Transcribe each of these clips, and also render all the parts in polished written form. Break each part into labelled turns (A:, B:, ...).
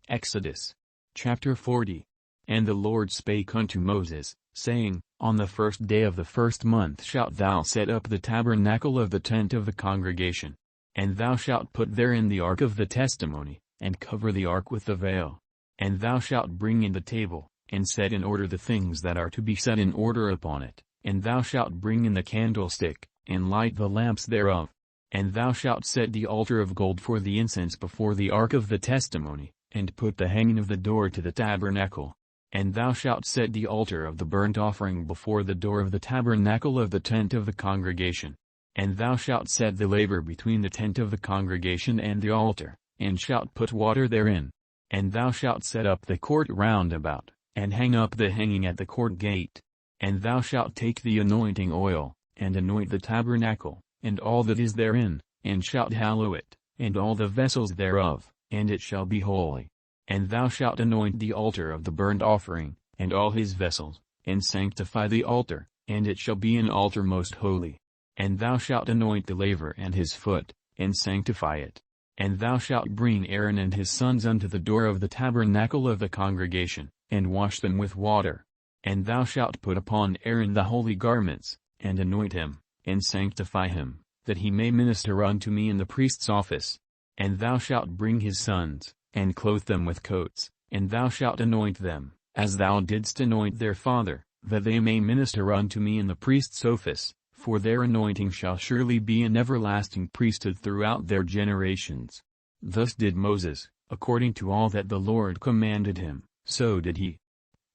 A: Exodus chapter 40. And the Lord spake unto Moses, saying, On the first day of the first month shalt thou set up the tabernacle of the tent of the congregation. And thou shalt put therein the ark of the testimony, and cover the ark with the veil. And thou shalt bring in the table, and set in order the things that are to be set in order upon it. And thou shalt bring in the candlestick, and light the lamps thereof. And thou shalt set the altar of gold for the incense before the ark of the testimony, and put the hanging of the door to the tabernacle. And thou shalt set the altar of the burnt offering before the door of the tabernacle of the tent of the congregation. And thou shalt set the laver between the tent of the congregation and the altar, and shalt put water therein. And thou shalt set up the court round about, and hang up the hanging at the court gate. And thou shalt take the anointing oil, and anoint the tabernacle, and all that is therein, and shalt hallow it, and all the vessels thereof, and it shall be holy. And thou shalt anoint the altar of the burnt offering, and all his vessels, and sanctify the altar, and it shall be an altar most holy. And thou shalt anoint the laver and his foot, and sanctify it. And thou shalt bring Aaron and his sons unto the door of the tabernacle of the congregation, and wash them with water. And thou shalt put upon Aaron the holy garments, and anoint him, and sanctify him, that he may minister unto me in the priest's office. And thou shalt bring his sons, and clothe them with coats, and thou shalt anoint them, as thou didst anoint their father, that they may minister unto me in the priest's office, for their anointing shall surely be an everlasting priesthood throughout their generations. Thus did Moses, according to all that the Lord commanded him, so did he.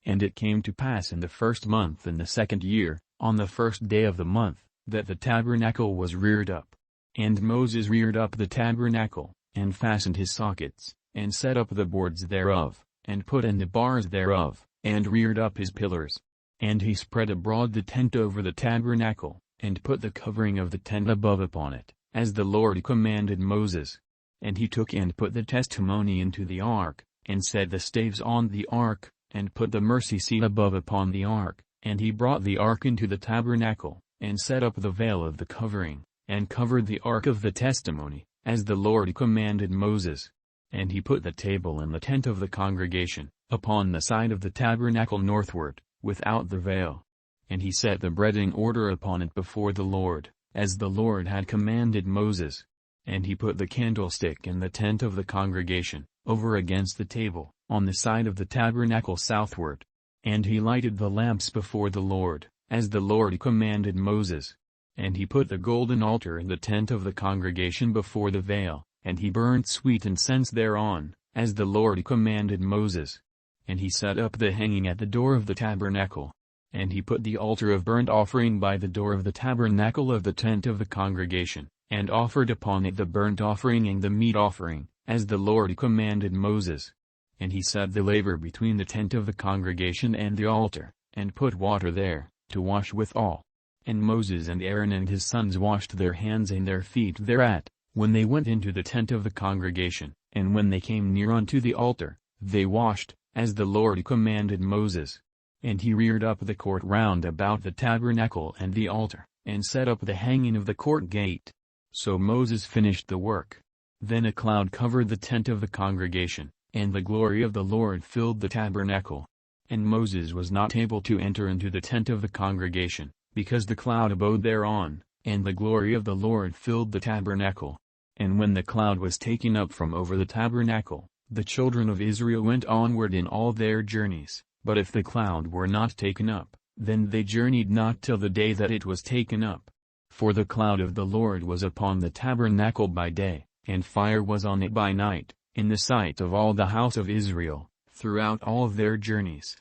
A: And it came to pass in the first month in the second year, on the first day of the month, that the tabernacle was reared up. And Moses reared up the tabernacle, and fastened his sockets, and set up the boards thereof, and put in the bars thereof, and reared up his pillars. And he spread abroad the tent over the tabernacle, and put the covering of the tent above upon it, as the Lord commanded Moses. And he took and put the testimony into the ark, and set the staves on the ark, and put the mercy seat above upon the ark. And he brought the ark into the tabernacle, and set up the veil of the covering, and covered the ark of the testimony, as the Lord commanded Moses. And he put the table in the tent of the congregation, upon the side of the tabernacle northward, without the veil. And he set the bread in order upon it before the Lord, as the Lord had commanded Moses. And he put the candlestick in the tent of the congregation, over against the table, on the side of the tabernacle southward. And he lighted the lamps before the Lord, as the Lord commanded Moses. And he put the golden altar in the tent of the congregation before the veil, and he burnt sweet incense thereon, as the Lord commanded Moses. And he set up the hanging at the door of the tabernacle. And he put the altar of burnt offering by the door of the tabernacle of the tent of the congregation, and offered upon it the burnt offering and the meat offering, as the Lord commanded Moses. And he set the laver between the tent of the congregation and the altar, and put water there, to wash withal. And Moses and Aaron and his sons washed their hands and their feet thereat, when they went into the tent of the congregation, and when they came near unto the altar, they washed, as the Lord commanded Moses. And he reared up the court round about the tabernacle and the altar, and set up the hanging of the court gate. So Moses finished the work. Then a cloud covered the tent of the congregation, and the glory of the Lord filled the tabernacle. And Moses was not able to enter into the tent of the congregation, because the cloud abode thereon, and the glory of the Lord filled the tabernacle. And when the cloud was taken up from over the tabernacle, the children of Israel went onward in all their journeys. But if the cloud were not taken up, then they journeyed not till the day that it was taken up. For the cloud of the Lord was upon the tabernacle by day, and fire was on it by night, in the sight of all the house of Israel, throughout all their journeys.